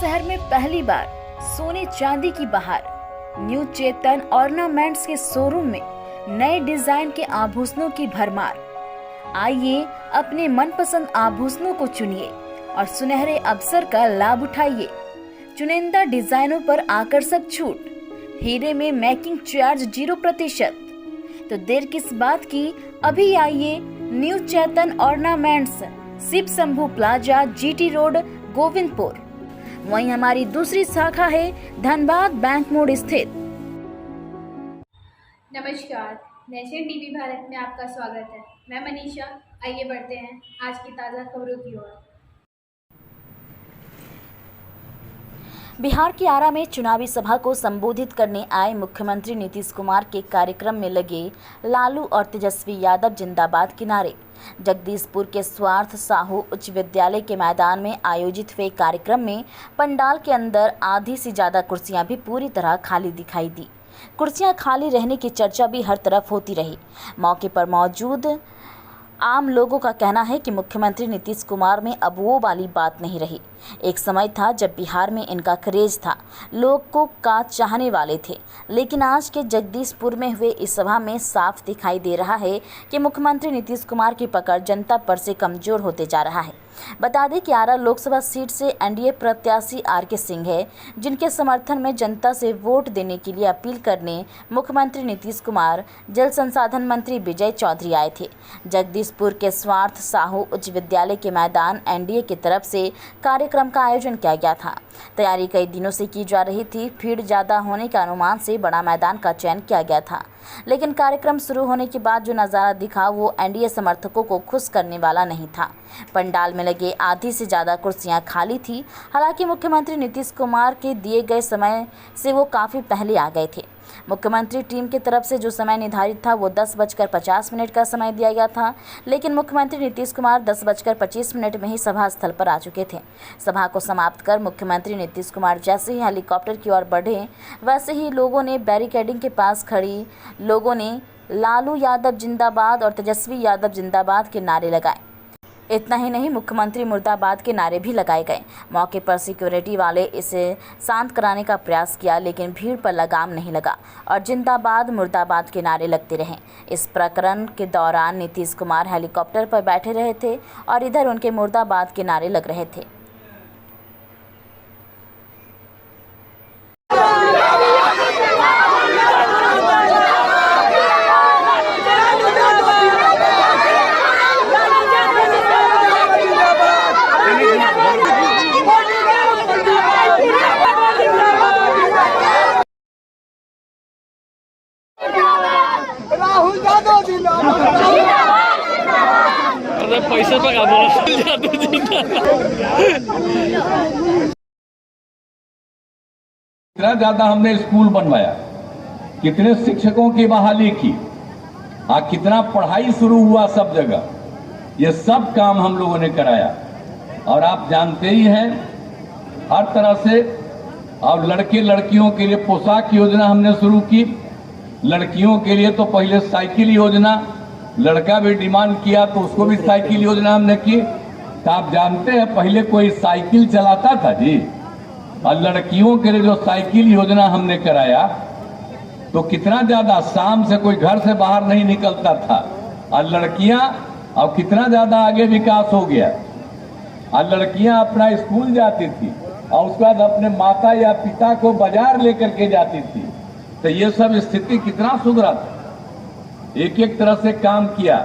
शहर में पहली बार सोने चांदी की बहार। न्यू चेतन ऑर्नामेंट्स के शोरूम में नए डिजाइन के आभूषणों की भरमार। आइए अपने मनपसंद आभूषणों को चुनिए और सुनहरे अवसर का लाभ उठाइए। चुनिंदा डिजाइनों पर आकर्षक छूट, हीरे में मेकिंग चार्ज 0%। तो देर किस बात की, अभी आइए new Chetan ornaments, Shiv Shambhu plaza, GT road, Govindpur. वहीं हमारी दूसरी शाखा है धनबाद बैंक मोड़ स्थित। नमस्कार, नेशन टीवी भारत में आपका स्वागत है। मैं मनीषा। आइए बढ़ते हैं आज की ताज़ा खबरों की ओर। बिहार के आरा में चुनावी सभा को संबोधित करने आए मुख्यमंत्री नीतीश कुमार के कार्यक्रम में लगे लालू और तेजस्वी यादव जिंदाबाद के नारे। जगदीशपुर के स्वार्थ साहू उच्च विद्यालय के मैदान में आयोजित हुए कार्यक्रम में पंडाल के अंदर आधी से ज़्यादा कुर्सियां भी पूरी तरह खाली दिखाई दी। कुर्सियां खाली रहने की चर्चा भी हर तरफ होती रही। मौके पर मौजूद आम लोगों का कहना है कि मुख्यमंत्री नीतीश कुमार में अब वो वाली बात नहीं रही। एक समय था जब बिहार में इनका क्रेज था, लोग को का चाहने वाले थे, लेकिन आज के जगदीशपुर में हुए इस सभा में साफ दिखाई दे रहा है कि मुख्यमंत्री नीतीश कुमार की पकड़ जनता पर से कमजोर होते जा रहा है। बता दें कि आरा लोकसभा सीट से एनडीए प्रत्याशी RK सिंह है, जिनके समर्थन में जनता से वोट देने के लिए अपील करने मुख्यमंत्री नीतीश कुमार जल संसाधन मंत्री विजय चौधरी आए थे। जगदीशपुर के स्वार्थ साहू उच्च विद्यालय के मैदान एनडीए की तरफ से कार्यक्रम का आयोजन किया गया था। तैयारी कई दिनों से की जा रही थी। भीड़ ज़्यादा होने के अनुमान से बड़ा मैदान का चयन किया गया था, लेकिन कार्यक्रम शुरू होने के बाद जो नज़ारा दिखा वो एनडीए समर्थकों को खुश करने वाला नहीं था। पंडाल में लगे आधी से ज़्यादा कुर्सियां खाली थी। हालांकि मुख्यमंत्री नीतीश कुमार के दिए गए समय से वो काफ़ी पहले आ गए थे। मुख्यमंत्री टीम की तरफ से जो समय निर्धारित था वो 10:50 का समय दिया गया था, लेकिन मुख्यमंत्री नीतीश कुमार 10:25 में ही सभा स्थल पर आ चुके थे। सभा को समाप्त कर मुख्यमंत्री नीतीश कुमार जैसे ही हेलीकॉप्टर की ओर बढ़े, वैसे ही लोगों ने बैरिकेडिंग के पास खड़ी लोगों ने लालू यादव जिंदाबाद और तेजस्वी यादव जिंदाबाद के नारे लगाए। इतना ही नहीं, मुख्यमंत्री मुर्दाबाद के नारे भी लगाए गए। मौके पर सिक्योरिटी वाले इसे शांत कराने का प्रयास किया, लेकिन भीड़ पर लगाम नहीं लगा और जिंदाबाद मुर्दाबाद के नारे लगते रहे। इस प्रकरण के दौरान नीतीश कुमार हेलीकॉप्टर पर बैठे रहे थे और इधर उनके मुर्दाबाद के नारे लग रहे थे। राहुल यादव जिंदाबाद। अरे पैसे पर इतना ज्यादा हमने स्कूल बनवाया, कितने शिक्षकों की बहाली की, कितना पढ़ाई शुरू हुआ सब जगह, ये सब काम हम लोगों ने कराया। और आप जानते ही हैं हर तरह से। और लड़के लड़कियों के लिए पोशाक योजना हमने शुरू की। लड़कियों के लिए तो पहले साइकिल योजना, लड़का भी डिमांड किया तो उसको भी साइकिल योजना हमने की। तो आप जानते हैं पहले कोई साइकिल चलाता था जी, और लड़कियों के लिए जो साइकिल योजना हमने कराया तो कितना ज्यादा, शाम से कोई घर से बाहर नहीं निकलता था। और लड़कियां अब कितना ज्यादा आगे विकास हो गया। और लड़कियां अपना स्कूल जाती थी और उसके बाद अपने माता या पिता को बाजार लेकर के जाती थी। तो ये सब स्थिति कितना सुधरा था। एक एक तरह से काम किया,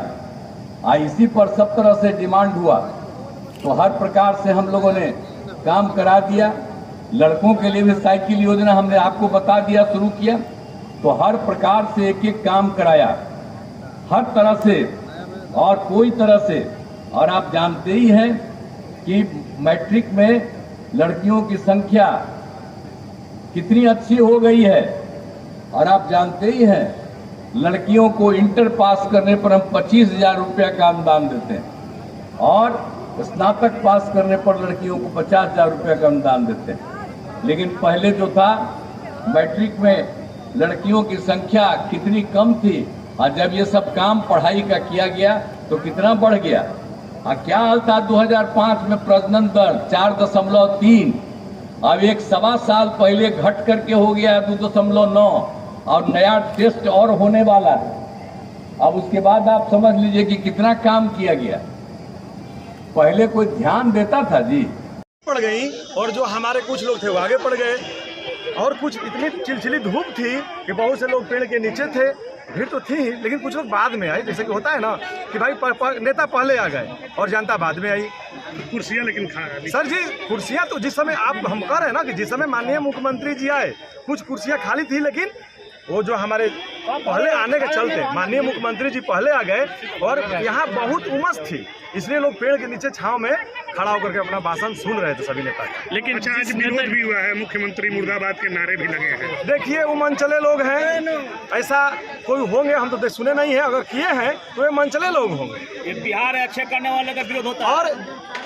इसी पर सब तरह से डिमांड हुआ तो हर प्रकार से हम लोगों ने काम करा दिया। लड़कों के लिए भी साइकिल योजना हमने आपको बता दिया, शुरू किया। तो हर प्रकार से एक एक काम कराया, हर तरह से और कोई तरह से। और आप जानते ही हैं कि मैट्रिक में लड़कियों की संख्या कितनी अच्छी हो गई है। और आप जानते ही हैं लड़कियों को इंटर पास करने पर हम 25,000 रुपया का अनुदान देते हैं और स्नातक पास करने पर लड़कियों को 50,000 रुपया का अनुदान देते हैं। लेकिन पहले जो था मैट्रिक में लड़कियों की संख्या कितनी कम थी, और जब ये सब काम पढ़ाई का किया गया तो कितना बढ़ गया। क्या हाल था 2005 में प्रजनन दर 4.3, अब 1.25 साल पहले घट करके हो गया 2.9 और नया टेस्ट और होने वाला है। अब उसके बाद आप समझ लीजिए कि कितना काम किया गया। पहले कोई ध्यान देता था जी? पड़ गई और जो हमारे कुछ लोग थे वो आगे पड़ गए और कुछ इतनी चिलचिली धूप थी कि बहुत से लोग पेड़ के नीचे थे। भीड़ तो थी लेकिन कुछ लोग बाद में आए, जैसे कि होता है ना कि भाई नेता पहले आ गए और जनता बाद में आई। कुर्सियां लेकिन सर जी कुर्सियां तो जिस समय आप हम कह रहे हैं ना कि जिस समय माननीय मुख्यमंत्री जी आए कुछ कुर्सियां खाली थी, लेकिन वो जो हमारे पहले आने के चलते माननीय मुख्यमंत्री जी पहले आ गए और यहाँ बहुत उमस थी, इसलिए लोग पेड़ के नीचे छांव में खड़ा होकर के अपना भाषण सुन रहे थे सभी नेता। लेकिन आज विरोध भी हुआ है, मुख्यमंत्री मुर्दाबाद के नारे भी लगे हैं। देखिए वो मनचले लोग हैं, ऐसा कोई होंगे हम तो सुने नहीं है, अगर किए हैं तो ये मनचले लोग होंगे। ये बिहार है, अच्छे करने वाले का विरोध होता है। और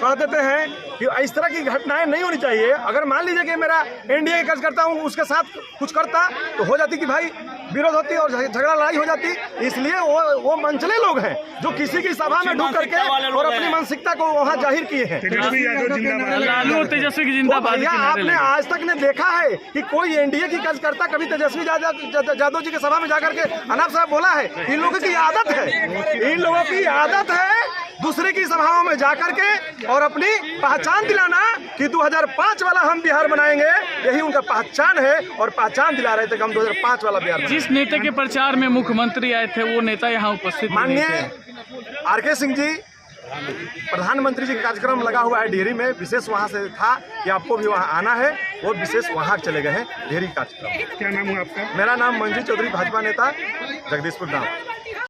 कह देते हैं कि इस तरह की घटनाएं नहीं होनी चाहिए। अगर मान लीजिए कि मेरा एनडीए का कार्यकर्ता हूँ उसके साथ कुछ करता तो हो जाती कि भाई विरोध होती और झगड़ा लड़ाई हो जाती। इसलिए वो मनचले लोग हैं जो किसी की सभा में ढूंढ करके और अपनी मानसिकता को वहाँ जाहिर किए हैं। तेजस्वी यादव जिंदाबाद, लालू और तेजस्वी की जिंदाबाद। भैया आपने आज तक ने देखा है कि कोई एनडीए की कार्यकर्ता कभी तेजस्वी यादव जी के सभा में जाकर के अनाप साहब बोला है? इन लोगों की आदत है, इन लोगों की आदत है दूसरे की सभाओं में जाकर के और अपनी पहचान दिलाना कि 2005 वाला हम बिहार बनाएंगे, यही उनका पहचान है और पहचान दिला रहे थे कि हम 2005 वाला बिहार। जिस नेता के प्रचार में मुख्यमंत्री आए थे वो नेता यहाँ उपस्थित माननीय आर.के. सिंह जी, प्रधानमंत्री जी का कार्यक्रम लगा हुआ है डेहरी में, विशेष वहाँ से था कि आपको भी वहाँ आना है, वो विशेष वहाँ चले गए हैं डेहरी कार्यक्रम। क्या नाम है आपका? मेरा नाम मंजू चौधरी, भाजपा नेता, जगदीशपुर गाँव।